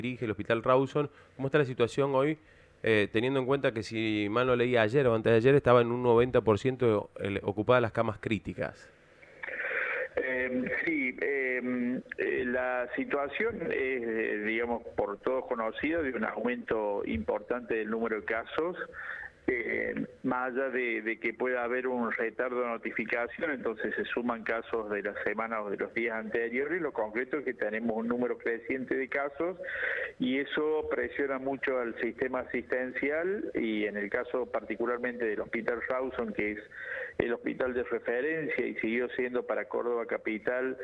dirige el Hospital Rawson. ¿Cómo está la situación hoy? Teniendo en cuenta que, si mal no leí ayer o antes de ayer, estaba en un 90% ocupadas las camas críticas. La situación es, digamos, por todos conocida, de un aumento importante del número de casos. Más allá de que pueda haber un retardo de notificación, entonces se suman casos de la semana o de los días anteriores. Lo concreto es que tenemos un número creciente de casos y eso presiona mucho al sistema asistencial, y en el caso particularmente del Hospital Rawson, que es el hospital de referencia y siguió siendo para Córdoba Capital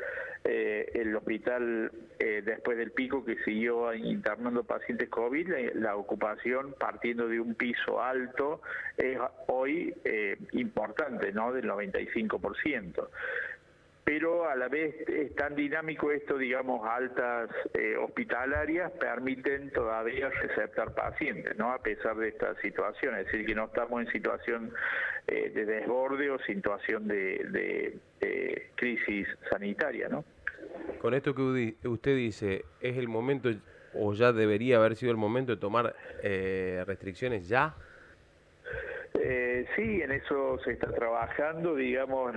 el hospital después del pico que siguió internando pacientes COVID. La ocupación, partiendo de un piso alto, es hoy importante, ¿no?, del 95%. Pero a la vez es tan dinámico esto, digamos, altas hospitalarias permiten todavía receptar pacientes, ¿no?, a pesar de esta situación. Es decir, que no estamos en situación de desborde o situación de crisis sanitaria, ¿no? Con esto que usted dice, ¿es el momento o ya debería haber sido el momento de tomar restricciones ya? Sí, en eso se está trabajando, digamos,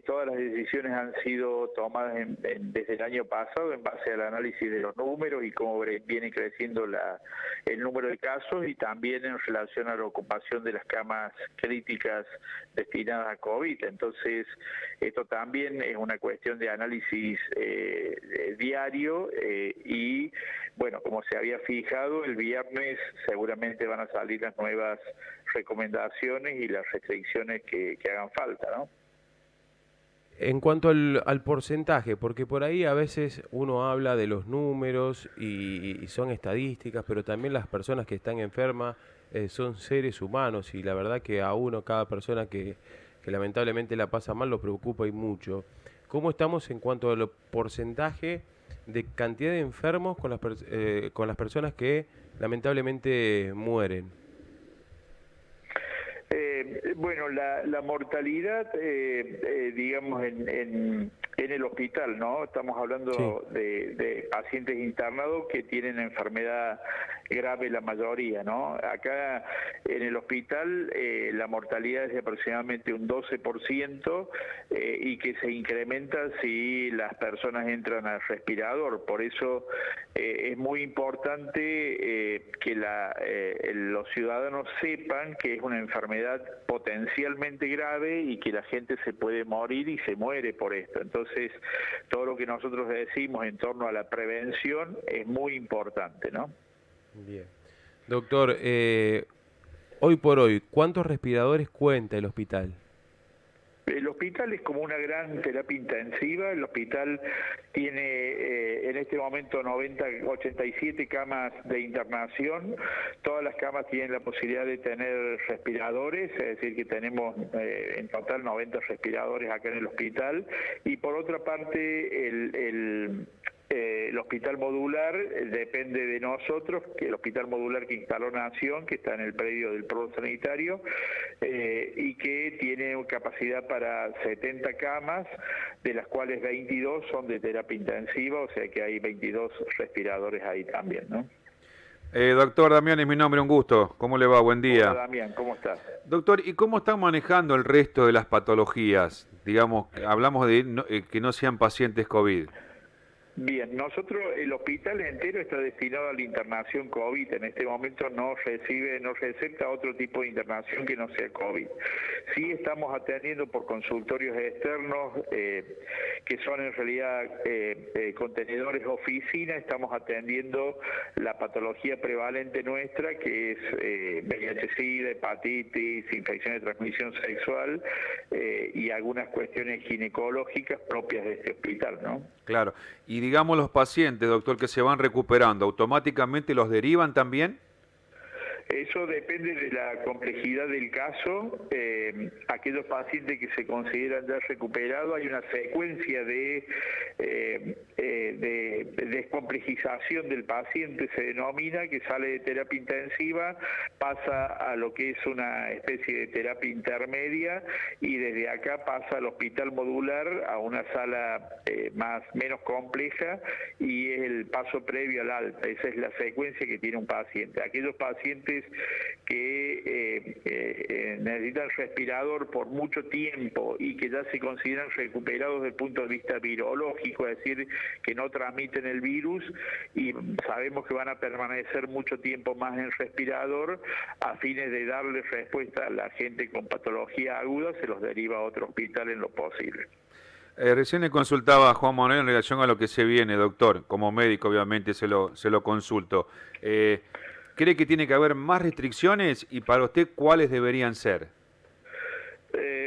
todas las decisiones han sido tomadas desde el año pasado en base al análisis de los números y cómo viene creciendo el número de casos, y también en relación a la ocupación de las camas críticas destinadas a COVID. Entonces, esto también es una cuestión de análisis diario y, bueno, como se había fijado, el viernes seguramente van a salir las nuevas recomendaciones y las restricciones que hagan falta, ¿no? En cuanto al porcentaje, porque por ahí a veces uno habla de los números y son estadísticas, pero también las personas que están enfermas son seres humanos, y la verdad que a uno, cada persona que lamentablemente la pasa mal, lo preocupa y mucho. ¿Cómo estamos en cuanto al porcentaje de cantidad de enfermos con las personas que lamentablemente mueren? Bueno, la mortalidad, digamos, en el hospital, ¿no? Estamos Sí. hablando de pacientes internados que tienen enfermedad grave, la mayoría, ¿no? Acá en el hospital la mortalidad es de aproximadamente un 12%, y que se incrementa si las personas entran al respirador. Por eso es muy importante que los ciudadanos sepan que es una enfermedad potencialmente grave y que la gente se puede morir y se muere por esto. Entonces, todo lo que nosotros decimos en torno a la prevención es muy importante, ¿no? Bien. Doctor, hoy por hoy, ¿cuántos respiradores cuenta el hospital? El hospital es como una gran terapia intensiva. El hospital tiene en este momento 87 camas de internación. Todas las camas tienen la posibilidad de tener respiradores, es decir, que tenemos en total 90 respiradores acá en el hospital. Y por otra parte, el hospital modular depende de nosotros, que el hospital modular que instaló Nación, que está en el predio del Prado Sanitario, y que tiene capacidad para 70 camas, de las cuales 22 son de terapia intensiva, o sea que hay 22 respiradores ahí también, ¿no? Doctor Damián, es mi nombre, un gusto. ¿Cómo le va? Buen Hola día. Damián, ¿cómo estás? Doctor, ¿y cómo están manejando el resto de las patologías? Digamos, hablamos de que no sean pacientes COVID. Bien, nosotros, el hospital entero está destinado a la internación COVID. En este momento no recepta otro tipo de internación que no sea COVID. Sí estamos atendiendo por consultorios externos, que son en realidad contenedores oficina. Estamos atendiendo la patología prevalente nuestra, que es VIH-Sida, hepatitis, infección de transmisión sexual, y algunas cuestiones ginecológicas propias de este hospital, ¿no? Claro. Y digamos los pacientes, doctor, que se van recuperando, ¿automáticamente los derivan también? Eso depende de la complejidad del caso. Aquellos pacientes que se consideran ya recuperados, hay una secuencia de descomplejización del paciente, se denomina, que sale de terapia intensiva, pasa a lo que es una especie de terapia intermedia y desde acá pasa al hospital modular a una sala menos compleja y es el paso previo al alta. Esa es la secuencia que tiene un paciente. Aquellos pacientes que necesitan respirador por mucho tiempo y que ya se consideran recuperados desde el punto de vista virológico, es decir, que no transmiten el virus y sabemos que van a permanecer mucho tiempo más en respirador, a fines de darle respuesta a la gente con patología aguda, se los deriva a otro hospital en lo posible. Recién le consultaba a Juan Manuel en relación a lo que se viene, doctor. Como médico, obviamente, se lo consulto. ¿Cree que tiene que haber más restricciones y para usted cuáles deberían ser?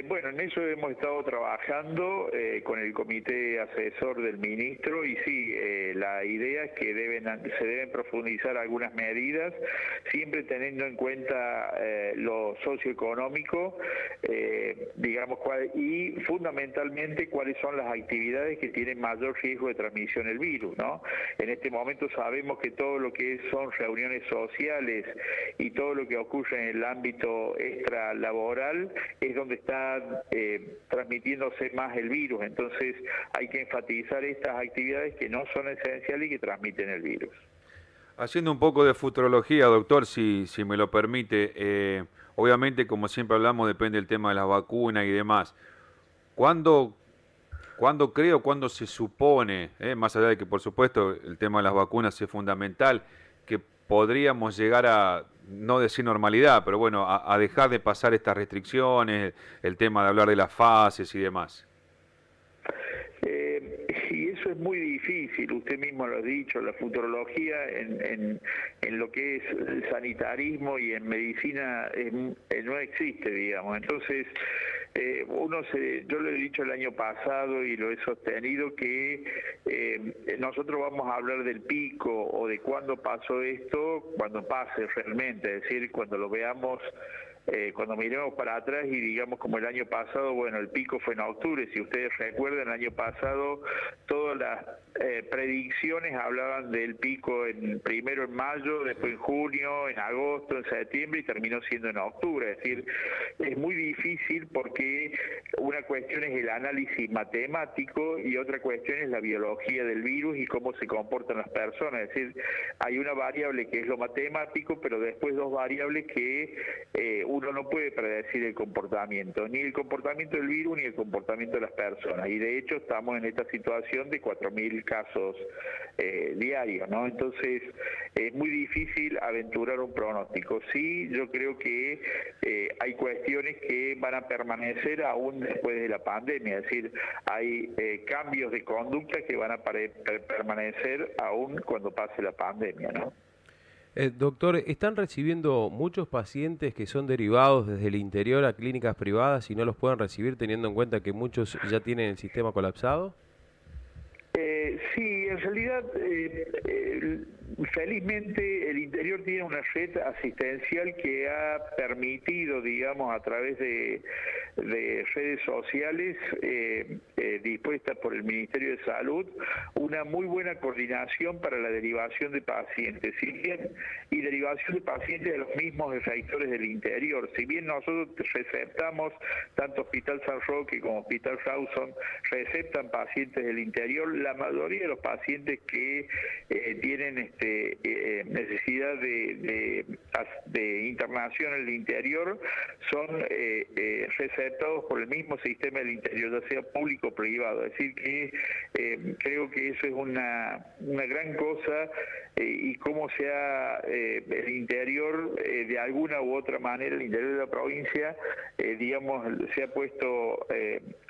Bueno, en eso hemos estado trabajando con el comité asesor del ministro y sí, la idea es que se deben profundizar algunas medidas, siempre teniendo en cuenta lo socioeconómico, digamos, y fundamentalmente cuáles son las actividades que tienen mayor riesgo de transmisión del virus, ¿no? En este momento sabemos que todo lo que son reuniones sociales y todo lo que ocurre en el ámbito extralaboral es donde está transmitiéndose más el virus, entonces hay que enfatizar estas actividades que no son esenciales y que transmiten el virus. Haciendo un poco de futurología, doctor, si me lo permite, obviamente, como siempre hablamos, depende del tema de las vacunas y demás. ¿Cuándo creo, cuándo se supone, más allá de que por supuesto el tema de las vacunas es fundamental, que podríamos llegar a, no decir normalidad, pero bueno, a dejar de pasar estas restricciones, el tema de hablar de las fases y demás? Y eso es muy difícil, usted mismo lo ha dicho, la futurología en lo que es el sanitarismo y en medicina no existe, digamos. Entonces, yo lo he dicho el año pasado y lo he sostenido que nosotros vamos a hablar del pico o de cuándo pasó esto, cuando pase realmente, es decir, cuando lo veamos. Cuando miremos para atrás y digamos como el año pasado, bueno, el pico fue en octubre, si ustedes recuerdan, el año pasado todas las predicciones hablaban del pico primero en mayo, después en junio, en agosto, en septiembre y terminó siendo en octubre, es decir, es muy difícil porque una cuestión es el análisis matemático y otra cuestión es la biología del virus y cómo se comportan las personas, es decir, hay una variable que es lo matemático, pero después dos variables que uno no puede predecir el comportamiento, ni el comportamiento del virus ni el comportamiento de las personas. Y de hecho estamos en esta situación de 4.000 casos diarios, ¿no? Entonces es muy difícil aventurar un pronóstico. Sí, yo creo que hay cuestiones que van a permanecer aún después de la pandemia, es decir, hay cambios de conducta que van a permanecer aún cuando pase la pandemia, ¿no? Doctor, ¿están recibiendo muchos pacientes que son derivados desde el interior a clínicas privadas y no los pueden recibir teniendo en cuenta que muchos ya tienen el sistema colapsado? Sí, en realidad, felizmente el interior tiene una red asistencial que ha permitido, digamos, a través de redes sociales dispuestas por el Ministerio de Salud, una muy buena coordinación para la derivación de pacientes, y derivación de pacientes de los mismos efectores del interior. Si bien nosotros receptamos, tanto Hospital San Roque como Hospital Rawson receptan pacientes del interior, la mayoría de los pacientes que tienen necesidad de internación en el interior son receptados por el mismo sistema del interior, ya sea público o privado. Es decir que creo que eso es una gran cosa y cómo sea el interior, de alguna u otra manera, el interior de la provincia, digamos, se ha puesto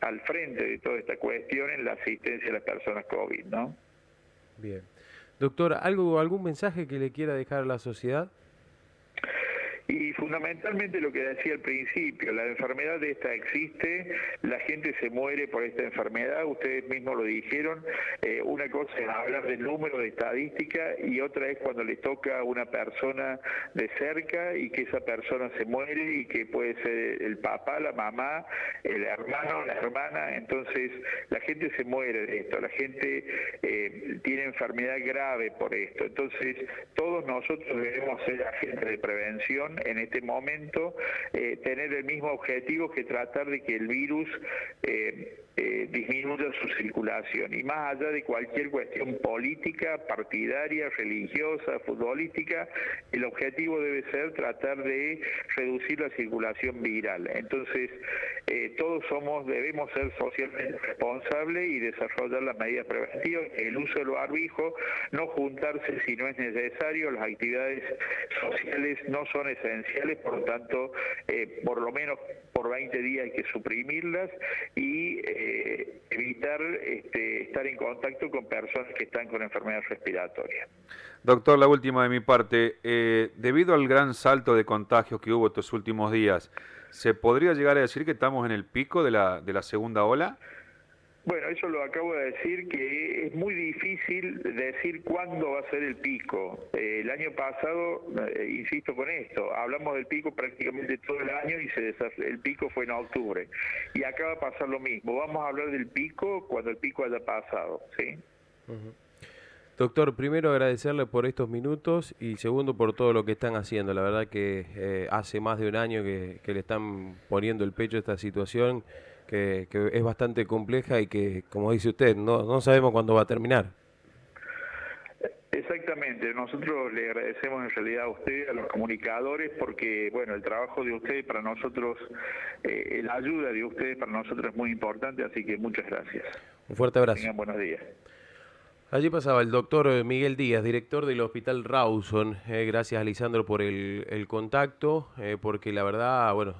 al frente de toda esta cuestión en la asistencia a las personas COVID, ¿no? Bien. Doctor, ¿algún mensaje que le quiera dejar a la sociedad? Y fundamentalmente lo que decía al principio, la enfermedad esta existe, la gente se muere por esta enfermedad, ustedes mismos lo dijeron, una cosa es hablar del número de estadística y otra es cuando le toca a una persona de cerca y que esa persona se muere y que puede ser el papá, la mamá, el hermano, la hermana. Entonces la gente se muere de esto, la gente tiene enfermedad grave por esto. Entonces todos nosotros debemos ser agentes de prevención en este momento, tener el mismo objetivo que tratar de que el virus disminuya su circulación, y más allá de cualquier cuestión política, partidaria, religiosa, futbolística, el objetivo debe ser tratar de reducir la circulación viral. Entonces todos debemos ser socialmente responsables y desarrollar las medidas preventivas, el uso del barbijo, no juntarse si no es necesario, las actividades sociales no son esenciales, por lo tanto por lo menos por 20 días hay que suprimirlas y evitar estar en contacto con personas que están con enfermedades respiratorias. Doctor, la última de mi parte. Debido al gran salto de contagios que hubo estos últimos días, ¿se podría llegar a decir que estamos en el pico de la segunda ola? Bueno, eso lo acabo de decir, que es muy difícil decir cuándo va a ser el pico. El año pasado, insisto con esto, hablamos del pico prácticamente todo el año y el pico fue en octubre. Y acá va a pasar lo mismo. Vamos a hablar del pico cuando el pico haya pasado, ¿sí? Uh-huh. Doctor, primero agradecerle por estos minutos y segundo por todo lo que están haciendo. La verdad que hace más de un año que le están poniendo el pecho a esta situación que es bastante compleja y que, como dice usted, no sabemos cuándo va a terminar. Exactamente, nosotros le agradecemos en realidad a usted, a los comunicadores, porque bueno, el trabajo de ustedes para nosotros, la ayuda de ustedes para nosotros es muy importante, así que muchas gracias. Un fuerte abrazo. Tengan buenos días. Allí pasaba el doctor Miguel Díaz, director del Hospital Rawson. Gracias a Lisandro por el contacto, porque la verdad, bueno,